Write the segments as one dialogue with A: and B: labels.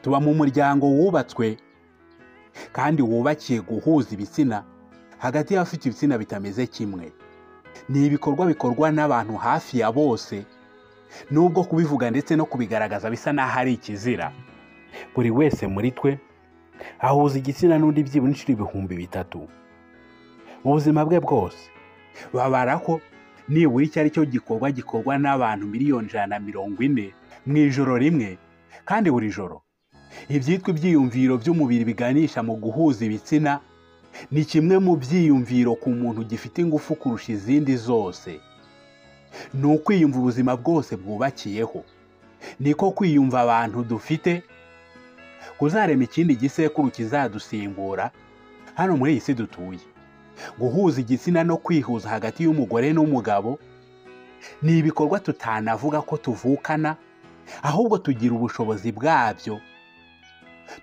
A: tuba mu muryango wubatswe kandi wubakiye guhuza ibitsina hagati y'abafite ibitsina bitameze kimwe. Ni ibikorwa bikorwa n'abantu hafi ya bose, nubwo kubivuga ndetse no kubigaragaza bisa n'aho ari ikizira. Buri wese muri twe ahuza igitsina n'undi byibura inshuro 3,000 mu buzima bwe bwose. Babara ko nibura icyo ari cyo gikorwa n'abantu 140 mu ijoro rimwe, kandi buri joro ibyitwa ibyiyumviro by'umubiri biganisha mu guhuza ibitsina ni kimwe mu byiyumviro ku muntu gifite ingufu kurusha izindi zose. Ni ukwiyumva ubuzima bwose bwubakiyeho, niko kwiyumva abantu dufite kuzarema ikindi gisekuru kizadusimbura hano muri iyi si dutuye. Guhuza igitsina no kwihuza hagati y'umugore n'umugabo ni ibikorwa tutanavuga ko tuvukana, ahubwo tugira ubushobozi bwabyo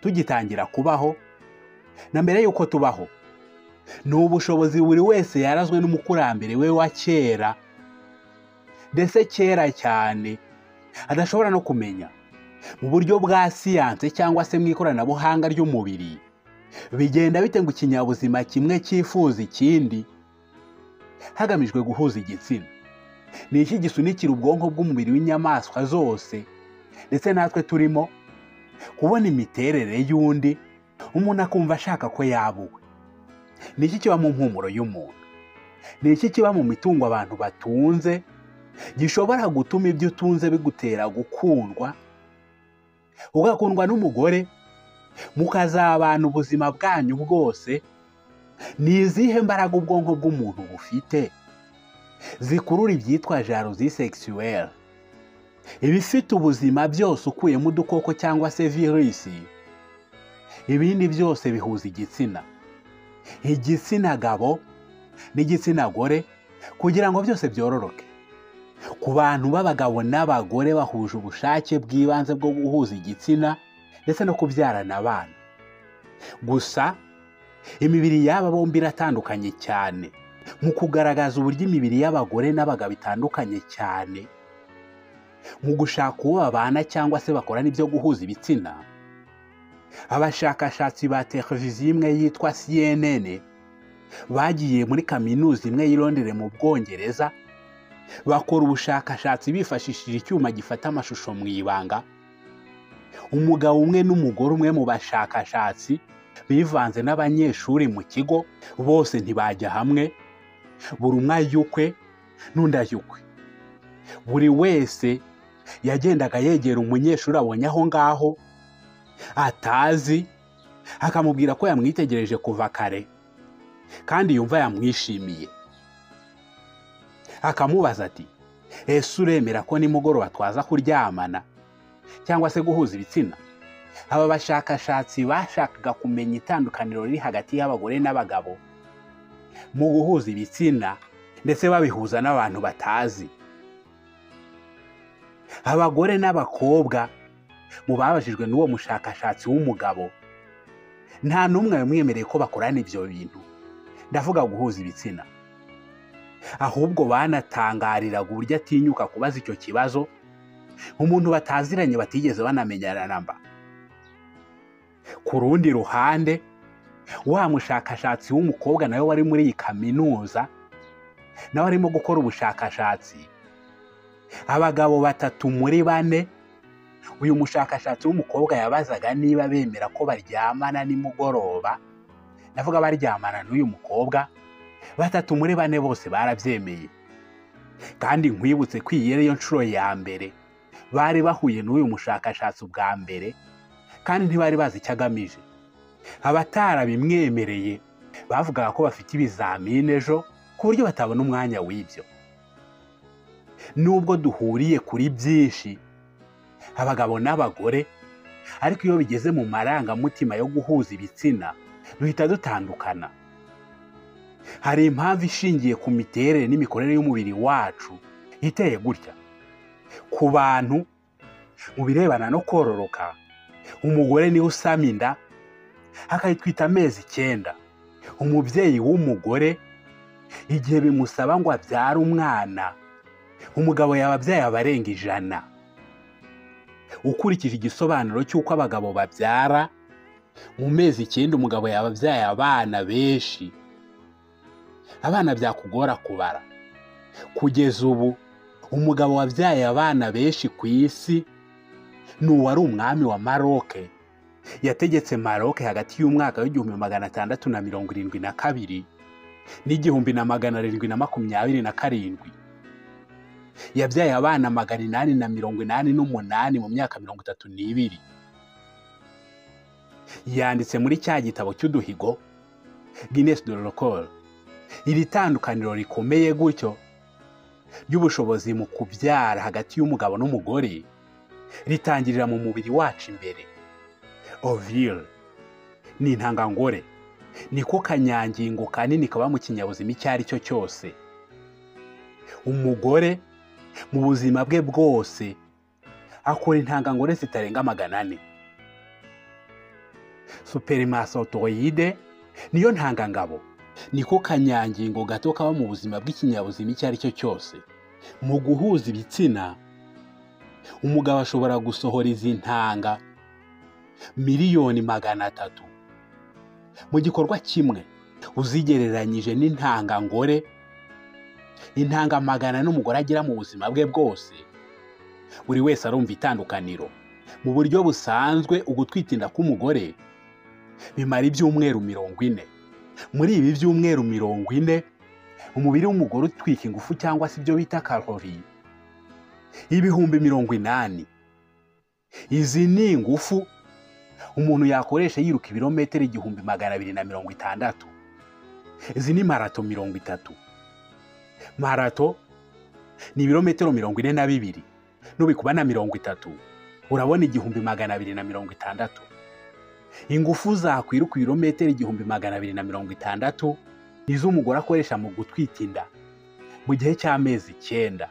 A: tugitangira kubaho na mbere y'uko tubaho. Ni ubushobozi buri wese yarazwe n'umukurambere we wa kera, ndetse kera cyane adashobora no kumenya. Mu buryo bwa siyanse cyangwa se mu ikoranabuhanga ry'umubiri, bigenda bite ngo ikinyabuzima kimwe cyifuza ikindi hagamijwe guhuza igitsina? Ni iki gisunikira ubwonko bw'umubiri w'inyamaswa zose ndetse natwe turimo kubona imiterere y'undi umuntu akumva ashaka ko yabuwe? Ni iki kiba mu mpumuro y'umuntu? Ni iki kiba mu mitungo abantu batunze gishobora gutuma ibyo utunze bigutera gukundwa, ugakundwa n'umugore, mukazabana ubuzima bwanyu bwose? Ni izihe mbaraga ubwonko bw'umuntu bufite zikurura ibyitwa jalousie sexuelle? Ibifite ubuzima byose ukuyemo udukoko cyangwa se virusi, ibindi byose bihuza igitsina. Igitsina gabo n'igitsina gore kugira ngo byose byororoke. Ku bantu b'abagabo n'abagore bahuje ubushake bw'ibanze bwo guhuza igitsina ndetse no kubyarana abana. Gusa imibiri y'aba bombi iratandukanye cyane. Mu kugaragaza uburyo imibiri y'abagore n'abagabo itandukanye cyane mu gushaka uwo babana cyangwa se bakorana ibyo guhuza ibitsina, abashakashatsi ba televiziyo imwe yitwa CNN bagiye muri kaminuza imwe y'i Londres mu Bwongereza, bakora ubushakashatsi bifashishije icyuma gifata amashusho mu ibanga. Umugabo umwe n'umugore umwe mu bashakashatsi bivanze n'abanyeshuri mu kigo, bose ntibajya hamwe, buri umwe ayukwe n'undi ayukwe. Buri wese yagendaga yegera umunyeshuri abonye aho ngaho atazi, akamubwira ko yamwitegereje kuva kare kandi yumva yamwishimiye. Akamubaza ati, ese uremera ko nimugoroba twaza kuryamana cyangwa se guhuza ibitsina? Aba bashakashatsi bashakaga kumenya itandukaniro riri hagati y'abagore n'abagabo mu guhuza ibitsina, ndetse babihuza n'abantu batazi. Abagore n'abakobwa mu babajijwe n'uwo mushakashatsi w'umugabo, nta n'umwe wamwemereye ko bakorana ibyo bintu, ndavuga guhuza ibitsina. Ahubwo banatangariraga uburyo atinyuka kubaza icyo kibazo umuntu bataziranye batigeze banamenyana namba. Ku rundi ruhande, wa mushakashatsi w'umukobwa nawe wari muri iyi kaminuza nawe arimo gukora ubushakashatsi. Abagabo 3 muri 4 uyu mushakashatsi w'umukobwa yabazaga niba bemera ko baryamana nimugoroba, ndavuga baryamana n'uyu mukobwa. 3 muri 4 bose barabyemeye. Kandi nkwibutse ko iyi ariyo nshuro ya mbere bari bahuye n'uyu mushakashatsi ubwa mbere, kandi ntibari bazi icyo agamije. Abatarabimwemereye bavugaga ko bafite ibizamini ejo ku buryo batabona umwanya w'ibyo. Nubwo duhuriye kuri byinshi abagabo n'abagore, ariko iyo bigeze mu marangamutima yo guhuza ibitsina duhita dutandukana. Hari impamvu ishingiye ku miterere n'imikorere y'umubiri wacu iteye gutya. Ku bantu mu birebana no kororoka, umugore niwe usama inda akayitwita amezi 9. Umubyeyi w'umugore igihe bimusaba ngo abyare umwana, umugabo yababyaye abarenga 100. ukurikije igisobanuro cy'uko abagabo babyara, mu mezi 9 umugabo yaba abyaye abana benshi. Abana byakugora kubara. Kugeza ubu umugabo wabyaye abana benshi ku isi ni uwari umwami wa Maroc. Yategetse Maroc hagati y'umwaka w'1672 n'1727. Yabyaye abana 888 mu myaka 32. Yanditse muri cya gitabo cy'uduhigo Guinness de Record. Iri tandukaniro rikomeye gutyo ry'ubushobozi mu kubyara hagati y'umugabo n'umugore ritangirira mu mubiri wacu imbere. Ovule ni intangangore, niko kanyangingo kanini kaba mu kinyabuzima icyo ari cyo cyose. Umugore mu buzima bwe bwose akora intangangore zitarenga 400. Spermatozoide niyo ntangangabo, niko kanyangingo gato kaba mu buzima bw'ikinyabuzima icyo ari cyo cyose. Mu guhuza ibitsina, umugabo ashobora gusohora izi ntanga 300,000,000 mu gikorwa kimwe. Uzigereranyije n'intangangore, intanga 100 n'umugore agira mu buzima bwe bwose, buri wese arumva itandukaniro. Mu buryo busanzwe ugutwitinda k'umugore bimara ibyumweru 40. Muri ibi byumweru 40 umubiri w'umugore utwika ingufu cyangwa se ibyo bita kalori 80,000. Izi ni ingufu umuntu yakoresha yiruka ibirometero 1260. Izi ni marato 30. Marato ni ibirometero 42, nubikuba na 30 urabona 1260. Ingufu zakwiruka ibirometero 1260 nizo umugore akoresha mu gutwita inda mu gihe cy'amezi 9.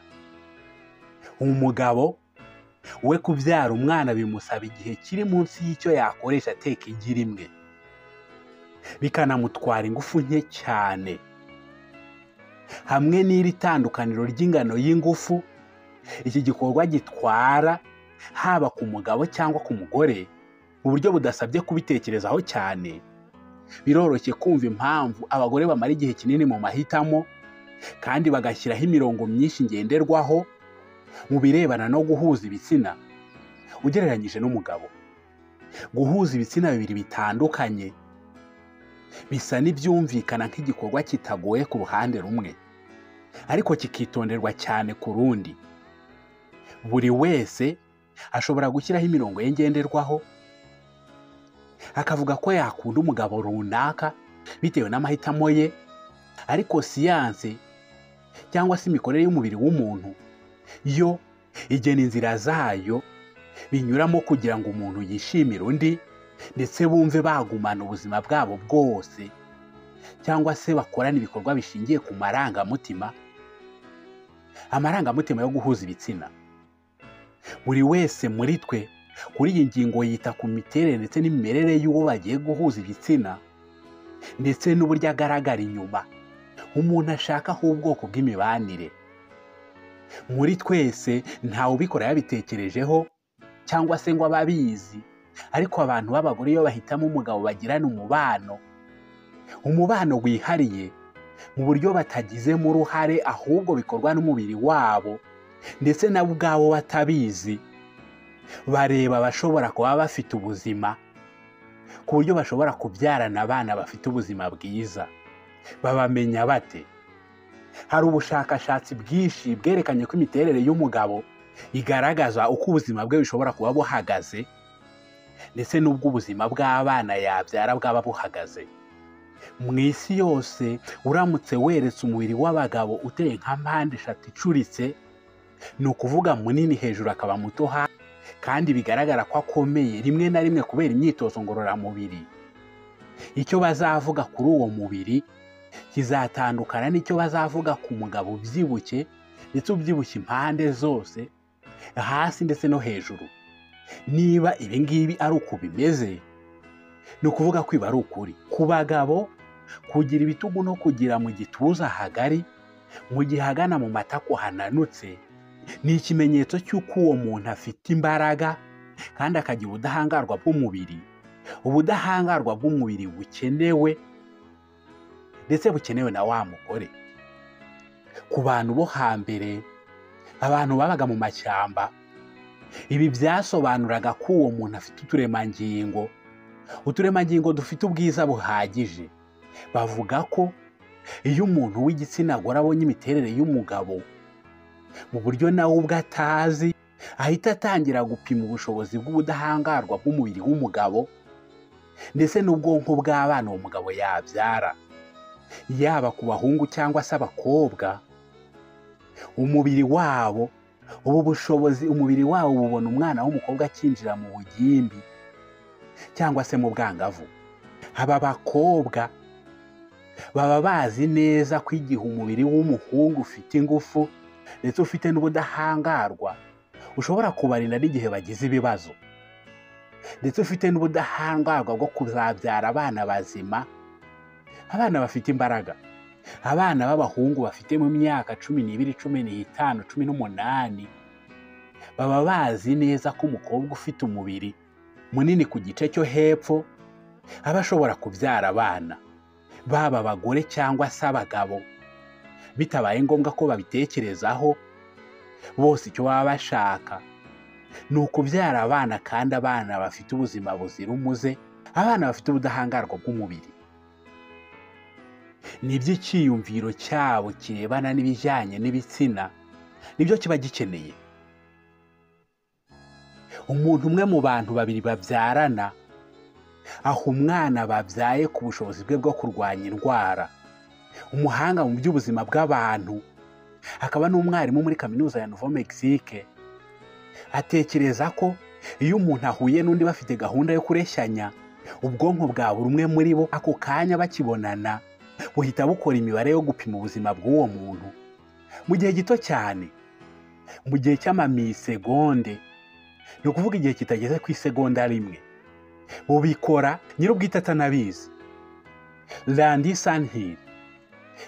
A: Umugabo we kubyara umwana bimusaba igihe kiri munsi y'icyo yakoresha ateka igi rimwe, bikanamutwara ingufu nke cyane. Hamwe n'iri tandukaniro ry'ingano y'ingufu iki gikorwa gitwara, haba ku mugabo cyangwa ku mugore, mu buryo budasabye kubitekerezaho cyane, biroroshye kumva impamvu abagore bamara igihe kinini mu mahitamo kandi bagashyiraho imirongo myinshi ngenderwaho mu birebana no guhuza ibitsina ugereranyije n'umugabo. Guhuza ibitsina bibiri bitandukanye bisa n'ibyumvikana nk'igikorwa kitagoye ku ruhande rumwe, ariko kikitonderwa cyane ku rundi. Buri wese ashobora gushyiraho imirongo ye ngenderwaho, akavuga ko yakunda umugabo runaka bitewe n'amahitamo ye, ariko siyanse cyangwa se imikorere y'umubiri w'umuntu yo igena inzira zayo binyuramo kugira ngo umuntu yishimire undi ndetse bumve bagumana ubuzima bwabo bwose, cyangwa se bakorana ibikorwa bishingiye ku marangamutima yo guhuza ibitsina. Buri wese muri twe kuri iyi ngingo yita ku miterere ndetse n'imimerere y'uwo bagiye guhuza ibitsina, ndetse n'uburyo agaragara inyuma umuntu ashakaho ubwoko bw'imibanire. Muri twese ntawe ubikora yabitekerejeho cyangwa se ngo ababizi, ariko abantu b'abagore iyo bahitamo umugabo bagirana umubano wihariye mu buryo batagizemo uruhare, ahubwo bikorwa n'umubiri wabo ndetse nabo ubwabo batabizi. Bareba abashobora kuba bafite ubuzima ku buryo bashobora kubyarana abana bafite ubuzima bwiza. Babamenya bate? Hari ubushakashatsi bwinshi bwerekanye ko imiterere y'umugabo igaragaza uko ubuzima bwe bushobora kuba buhagaze, ndetse n'ubwo ubuzima bw'abana yabyara bwaba buhagaze. Mu isi yose uramutse weretse umubiri w'abagabo uteye nka mpande 3 icuritse, ni ukuvuga munini hejuru akaba muto hasi, kandi bigaragara ko akomeye rimwe na rimwe kubera imyitozo ngororamubiri, icyo bazavuga kuri uwo mubiri kizatandukana n'icyo bazavuga ku mugabo ubyibushye, ndetse ubyibushye impande zose, hasi ndetse no hejuru. Niba ibi ngibi ari uko bimeze, ni ukuvuga ko iba ari ukuri. Ku bagabo, kugira ibitugu no kugira mu gituza hagari mu gihe hagana mu matako hananutse ni ikimenyetso cy'uko uwo muntu afite imbaraga kandi akagira ubudahangarwa bw'umubiri. Ubudahangarwa bw'umubiri bukenewe ndetse bukenewe na wa mugore. Ku bantu bo hambere, abantu babaga mu mashyamba, ibi byasobanuraga ko uwo muntu afite uturemangingo dufite ubwiza buhagije. Bavuga ko iyo umuntu w'igitsina gore abonye imiterere y'umugabo mu buryo nawe ubwo atazi, ahita atangira gupima ubushobozi bw'ubudahangarwa bw'umubiri w'umugabo ndetse n'ubwonko bw'abana uwo mugabo yabyara, yaba ku bahungu cyangwa se abakobwa. Umubiri wabo ubona umwana w'umukobwa akinjira mu bugimbi cyangwa se mu bwangavu. Aba bakobwa baba bazi neza ko igihe umubiri w'umuhungu ufite ingufu ndetse ufite n'ubudahangarwa, ushobora kubarinda n'igihe bagize ibibazo, ndetse ufite n'ubudahangarwa bwo kuzabyara abana bazima, abana bafite imbaraga. Abana b'abahungu bafite mu myaka 12, 15, 18 baba bazi neza ko umukobwa ufite umubiri munini ku gice cyo hepfo aba ashobora kubyara abana, baba abagore cyangwa se abagabo, bitabaye ngombwa ko babitekerezaho. Bose icyo baba bashaka ni ukubyara abana, kandi abana bafite ubuzima buzira umuze, abana bafite ubudahangarwa bw'umubiri. Nibyo icyiyumviro cyabo kirebana n'ibijyanye n'ibitsina nibyo kiba gikeneye. Umuntu umwe mu bantu babiri babyarana aha umwana babyaye ku bushobozi bwe bwo kurwanya indwara. Umuhanga mu by'ubuzima bw'abantu, akaba n'umwarimu muri kaminuza ya Nouveau Mexique, atekereza ko iyo umuntu ahuye n'undi bafite gahunda yo kureshyanya, ubwonko bwa buri umwe muri bo ako kanya bakibonana buhita bukora imibare yo gupima ubuzima bw'uwo muntu mu gihe gito cyane, mu gihe cy'amamisegonde, ni ukuvuga igihe kitageze ku isegonda rimwe. Bubikora nyir'ubwite atanabizi. Randy Sanhill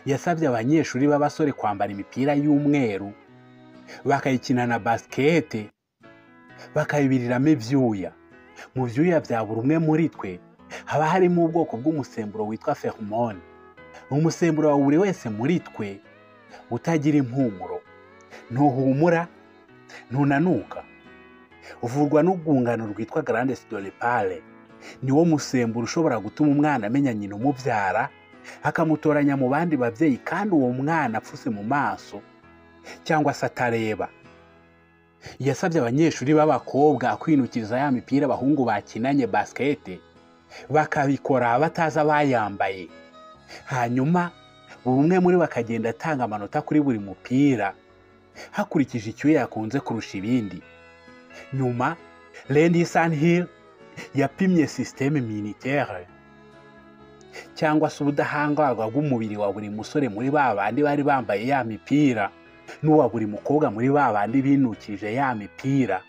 A: yasabye abanyeshuri b'abasore kwambara imipira y'umweru, bakayikina na basikete, bakayibiriramo ibyuya. Mu byuya bya buri umwe muri twe haba harimo ubwoko bw'umusemburo witwa pheromone. Umusemburo wa buri wese muri twe utagira impumuro, ntuhumura, ntunanuka. Uvurwa n'urwungano rwitwa glande sudoripale. Niwo musemburo ushobora gutuma umwana amenya nyina umubyara, akamutoranya mu bandi babyeyi, kandi uwo mwana apfuse mu maso cyangwa se atareba. Yasabye abanyeshuri b'abakobwa kwinukiriza ya mipira abahungu bakinanye basikete, bakabikora batazi abayambaye. Hanyuma buri umwe muri bakagenda atanga amanota kuri buri mupira hakurikije icyo yakunze kurusha ibindi. Nyuma Randy Sanhill yapimye systeme immunitaire cyangwa se ubudahangarwa bw'umubiri wa buri musore muri babandi bari bambaye ya mipira n'uwa buri mukobwa muri babandi binukije ya mipira.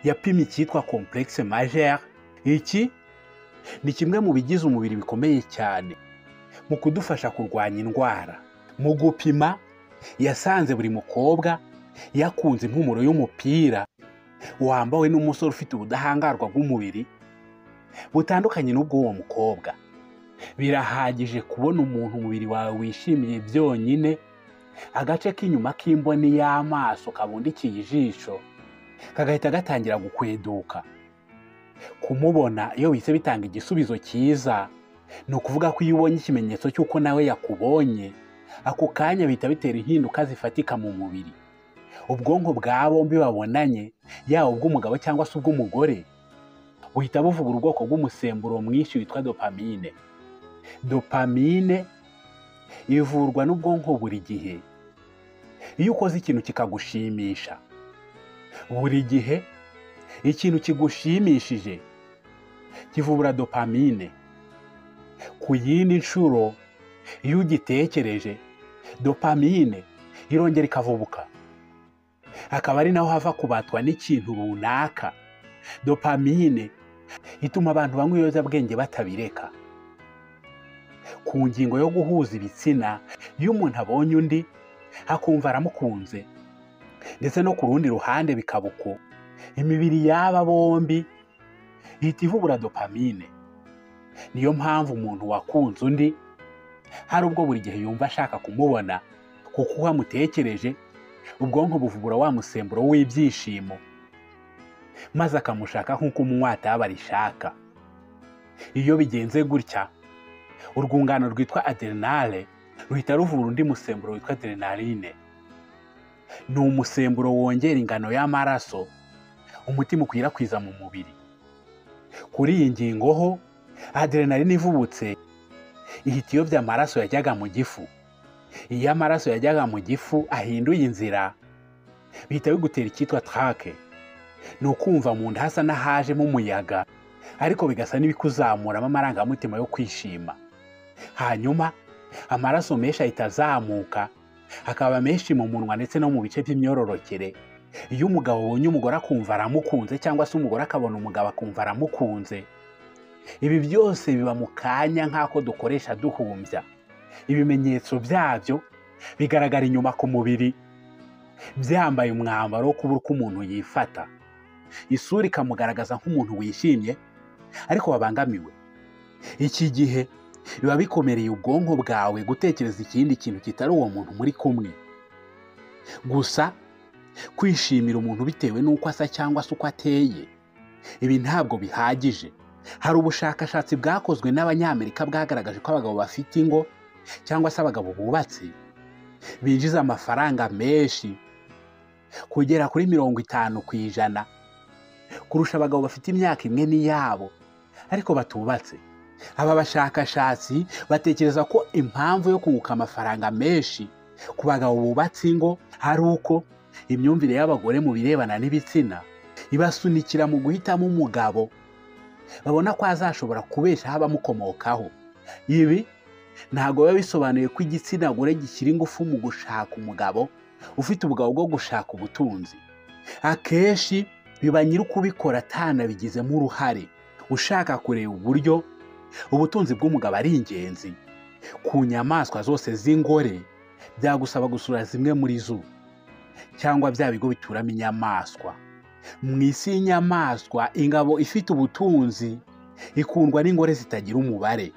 A: Yapimye icyitwa complexe majeur. Iki ni kimwe mu bigize umubiri bikomeye cyane mu kudufasha kurwanya indwara. Mu gupima, yasanze buri mukobwa yakunze impumuro y'umupira wambawe n'umusore ufite ubudahangarwa bw'umubiri butandukanye n'ubw'uwo mukobwa. Birahagije kubona umuntu umubiri wawe wishimiye byonyine, agace k'inyuma k'imboni y'amaso kabundikiye ijisho kagahita gatangira gukweduka. Kumubona iyo wise bitanga igisubizo cyiza, ni ukuvuga ko iyo ubonye ikimenyetso cy'uko nawe yakubonye, ako kanya bihita bitera impinduka zifatika mu mubiri. Ubwonko bwa bombi babonanye, yaba ubw'umugabo cyangwa se ubw'umugore, buhita buvuga ubwoko bw'umusemburo mwinshi witwa dopamine. Dopamine ivurwa n'ubwonko buri gihe. Iyo ukoze ikintu kikagushimisha, buri gihe ikintu kigushimishije kivubura dopamine. Ku yindi nshuro iyo ugitekereje, dopamine irongera ikavubuka. Akaba ari naho hava kubatwa n'ikintu runaka. Dopamine ituma abantu banywa ibiyobyabwenge batabireka. Ku ngingo yo guhuza ibitsina, iyo umuntu abonye undi akumva aramukunze, ndetse no ku rundi ruhande bikaba uko, imibiri y'aba bombi ihita ivubura dopamine. Niyo mpamvu umuntu wakunze undi hari ubwo buri gihe yumva ashaka kumubona, kuko uwamutekereje ubwonko buvubura wa musemburo w'ibyishimo maze akamushaka nk'uko umwataba arishaka. Iyo bigenze gutya, urwungano rwitwa adrenale ruhita ruvura undi musemburo witwa adrenaline. Ni umusemburo wongera ingano y'amaraso umutima ukwirakwiza mu mubiri. Kuri iyi ngingo ho, adrenaline ivubutse ihita iyobya amaraso yajyaga mu gifu. Iyo amaraso yajyaga mu gifu ahinduye inzira, bihita bigutera icyitwa trake. Ni ukumva mu nda hasa n'ahajemo umuyaga, ariko bigasa n'ibikuzamuramo amarangamutima yo kwishima. Hanyuma amaraso menshi ahita azamuka, akaba menshi mu munwa ndetse no mu bice by'imyororokere. Iyo umugabo abonye umugore akumva aramukunze, cyangwa se umugore akabona umugabo akumva aramukunze, ibi byose biba mu kanya nk'ako dukoresha duhumbya. Ibimenyetso byabyo bigaragara inyuma ku mubiri, byambaye umwambaro wo kubura uko umuntu yifata. Isura ikamugaragaza nk'umuntu wishimye ariko wabangamiwe. Iki gihe biba bikomereye ubwonko bwawe gutekereza ikindi kintu kitari uwo muntu muri kumwe. Gusa kwishimira umuntu bitewe n'uko asa cyangwa se uko ateye, ibi ntabwo bihagije. Hari ubushakashatsi bwakozwe n'Abanyamerika bwagaragaje ko abagabo bafite ingo cyangwa se abagabo bubatse binjiza amafaranga menshi kugera kuri 50% kurusha abagabo bafite imyaka imwe n'iyabo ariko batubatse. Aba bashakashatsi batekereza ko impamvu yo kunguka amafaranga menshi ku bagabo bubatse ingo ari uko imyumvire y'abagore mu birebana n'ibitsina ibasunikira mu guhitamo umugabo babona ko azashobora kubesha abamukomokaho. Ibi ntabwo biba bisobanuye ko igitsina gore gishyira ingufu mu gushaka umugabo ufite ubugabo bwo gushaka ubutunzi. Akenshi biba nyiri ukubikora atanabigizemo uruhare, ushaka kureba uburyo ubutunzi bw'umugabo ari ingenzi. Ku nyamaswa zose z'ingore byagusaba gusura zimwe muri zo, cyangwa bya bigo bituramo inyamaswa. Mu isi y'inyamaswa, ingabo ifite ubutunzi ikundwa n'ingore zitagira umubare.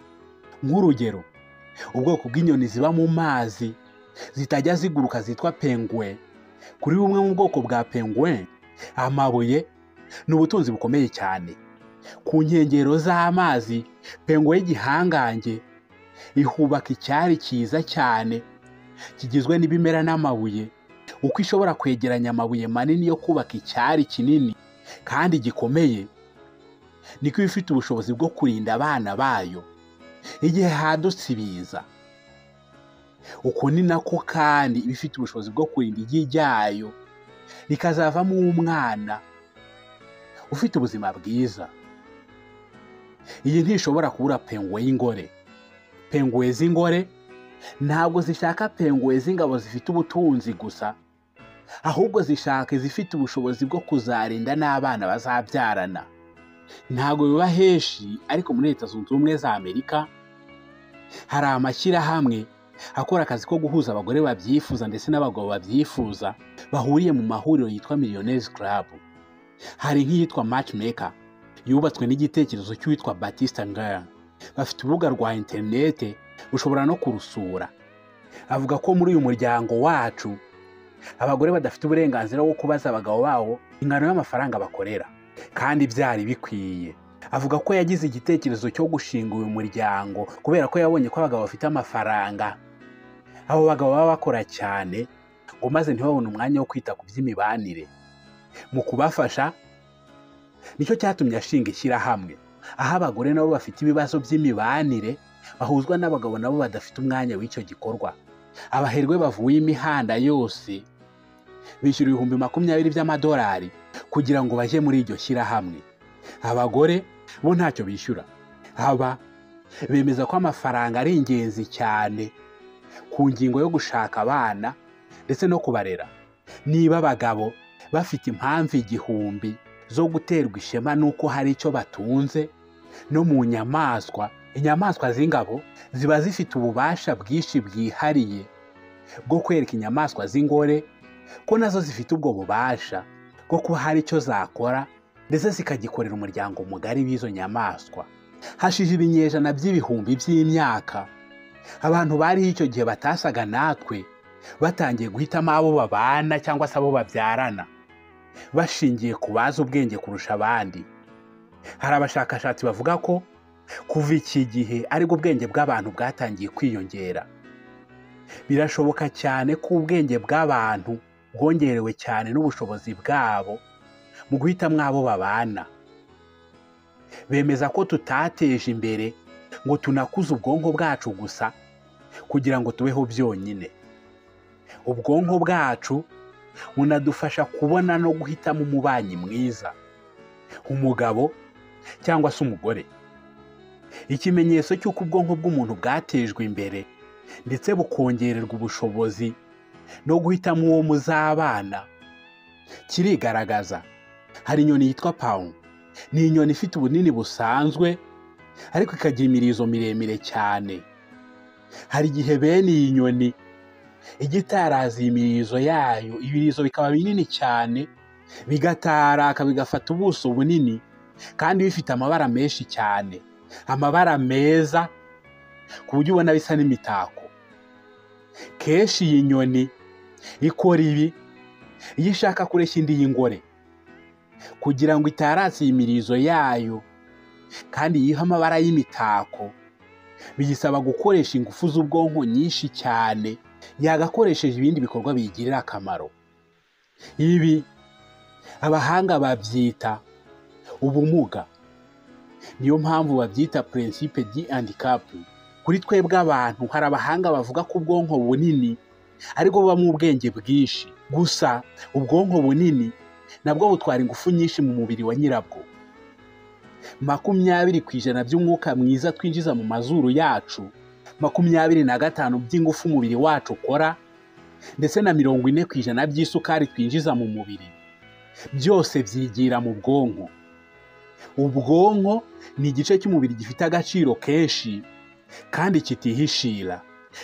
A: Nk'urugero, ubwoko bw'inyoni ziba mu mazi zitajya ziguruka zitwa penguin. Kuri bumwe mu bwoko bwa penguin, amabuye ni ubutunzi bukomeye cyane. Ku nkengero z'amazi, penguin y'igihangange ihubaka icyari cyiza cyane kigizwe n'ibimera n'amabuye. Uko ishobora kwegeranya amabuye manini yo kubaka icyari kinini kandi gikomeye, niko ifite ubushobozi bwo kurinda abana bayo igihe hadutse ibiza. Uko ni nako kandi ibifite ubushobozi bwo kurinda igi ryayo rikazavamo umwana ufite ubuzima bwiza. Iyi ntishobora kubura penguin y'ingore. Penguin z'ingore ntabwo zishaka penguin z'ingabo zifite ubutunzi gusa, ahubwo zishaka izifite ubushobozi bwo kuzarinda n'abana bazabyarana. Ntabwo biba henshi, ariko muri Leta Zunze Ubumwe za Amerika hari amashyirahamwe akora akazi ko guhuza abagore babyifuza ndetse n'abagabo babyifuza bahuriye mu mahuriro yitwa Millionaires Club. Hari nk'iyitwa Matchmaker yubatswe n'igitekerezo cy'uwitwa Batista Ngaire. Bafite urubuga rwa interinete, ushobora no kurusura. Avuga ko muri uyu muryango wacu abagore badafite uburenganzira bwo kubaza abagabo babo ingano y'amafaranga bakorera, kandi byari bikwiye. Avuga ko yagize igitekerezo cyo gushinga uyu muryango kubera ko yabonye ko abagabo bafite amafaranga. Abo bagabo baba bakora cyane ngo maze ntibabone umwanya wo kwita ku by'imibanire. Mu kubafasha, nicyo cyatumye ashinga ishyirahamwe aho abagore nabo bafite ibibazo by'imibanire bahuzwa n'abagabo nabo badafite umwanya w'icyo gikorwa. Abaherwe bavuye imihanda yose bishyura $20,000 by'amadolari kugira ngo baje muri iryo shyirahamwe. Abagore bo ntacyo bishyura. Aba bemeza ko amafaranga ari ingenzi cyane ku ngingo yo gushaka abana ndetse no kubarera. Niba abagabo bafite impamvu 1000 zo guterwa ishema nuko hari icyo batunze, no mu nyamaswa, inyamaswa z'ingabo ziba zifite ububasha bwinshi bwihariye bwo kwereka inyamaswa z'ingore ko nazo zifite ubwo bubasha. bwo kuba hari icyo zakora ndetse zikagikorera umuryango mugari w'izo nyamaswa. Hashije ibinyejana by'ibihumbi by'imyaka, abantu bariho icyo gihe batasaga natwe batangiye guhitamo abo babana cyangwa se abo babyarana bashingiye ku bazi ubwenge kurusha abandi. Hari abashakashatsi bavuga ko kuva iki gihe aribwo ubwenge bw'abantu bwatangiye kwiyongera. Birashoboka cyane ko ubwenge bw'abantu bwongerewe cyane n'ubushobozi bwabo mu guhitamo abo babana. Bemeza ko tutateje imbere ngo tunakuze ubwonko bwacu gusa kugira ngo tubeho byonyine. Ubwonko bwacu bunadufasha kubona no guhitamo umubanyi mwiza, umugabo cyangwa se umugore. Ikimenyetso cy'uko ubwonko bw'umuntu bwatejwe imbere ndetse bukongererwa ubushobozi no guhitamo uwo muzabana kirigaragaza. Hari inyoni yitwa pawu. Ni inyoni ifite ubunini busanzwe ariko ikagira imirizo miremire cyane. Hari igihe bene iyi nyoni ijya itaraza imirizo yayo, ibirizo bikaba binini cyane, bigataraka bigafata ubuso bunini kandi bifite amabara menshi cyane, amabara meza ku buryo ubona bisa n'imitako. Kenshi iyi nyoni ikora ibi iyo ishaka kureshya indi y'ingore kugira ngo itaratse imirizo yayo kandi yiha amabara y'imitako. Bigisaba gukoresha ingufu z'ubwonko nyinshi cyane yagakoresheje ibindi bikorwa biyigirira akamaro. Ibi abahanga babyita ubumuga. Niyo mpamvu babyita principe du handicap. Kuri twebwe abantu hari abahanga bavuga ko ubwonko bunini ariko bubamo ubwenge bwinshi. Gusa ubwonko bunini nabwo butwara ingufu nyinshi mu mubiri wa nyirabwo. 20% by'umwuka mwiza twinjiza mu mazuru yacu, 25% by'ingufu umubiri wacu ukora, ndetse na 40% by'isukari twinjiza mu mubiri, byose byigira mu bwonko. Ubwonko ni igice cy'umubiri gifite agaciro kenshi kandi kitihishira.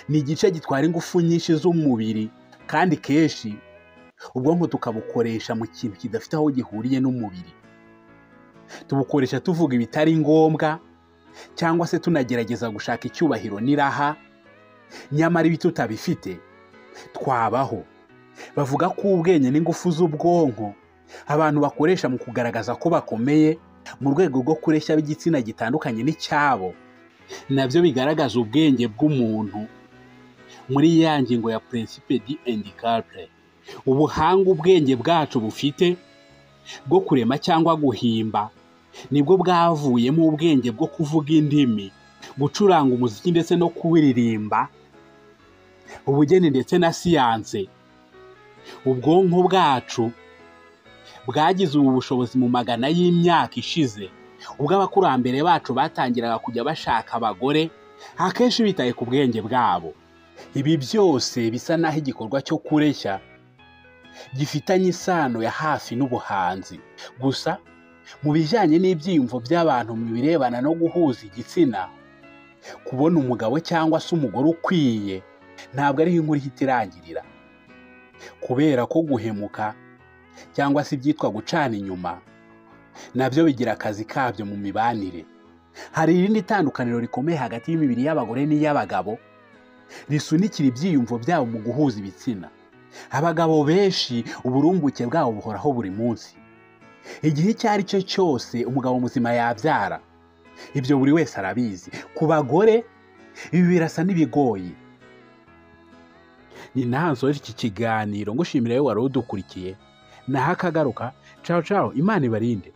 A: Ni igice gitwara ingufu nyinshi z'umubiri kandi kenshi ubwonko tukabukoresha mu kintu kidafite aho gihuriye n'umubiri. Tubukoresha tuvuga ibitari ngombwa cyangwa se tunagerageza gushaka icyubahiro n'iraha, nyamara ibi tutabifite twabaho. Bavuga ko ubwenge n'ingufu z'ubwonko abantu bakoresha mu kugaragaza ko bakomeye mu rwego rwo kureshya b'igitsina gitandukanye n'icyabo, nabyo bigaragaza ubwenge bw'umuntu muri ya ngingo ya principe du handicap. Ubuhanga ubwenge bwacu bufite bwo kurema cyangwa guhimba nibwo bwavuyemo ubwenge bwo kuvuga indimi, gucuranga umuziki ndetse no kuwiririmba, ubugeni ndetse na siyanse. Ubwonko bwacu bwagize ubu bushobozi mu magana y'imyaka ishize, ubwo abakurambere bacu batangiraga kujya bashaka abagore, akenshi bitaye ku bwenge bwabo. Ibi byose bisa naho igikorwa cyo kureshya gifitanye isano ya hafi n'ubuhanzi. Gusa mu bijyanye n'ibyiyumvo by'abantu mu birebana no guhuza igitsina, kubona umugabo cyangwa se umugore ukwiye ntabwo ariho inkuru ihita irangirira, kubera ko guhemuka cyangwa se ibyitwa gucana inyuma nabyo bigira akazi kabyo mu mibanire. Hari irindi tandukaniro rikomeye hagati y'imibiri y'abagore n'iy'abagabo risunikira ibyiyumvo byabo mu guhuza ibitsina. Abagabo benshi uburumbuke bwabo buhoraho buri munsi, igihe icyo ari cyo cyose umugabo muzima yabyara. Ibyo buri wese arabizi. Ku bagore ibi birasa n'ibigoye. Ni nahansoje iki kiganiro ngushimira wowe wari udukurikiye. Naho akagaruka. Ciao ciao, Imana ibarinde.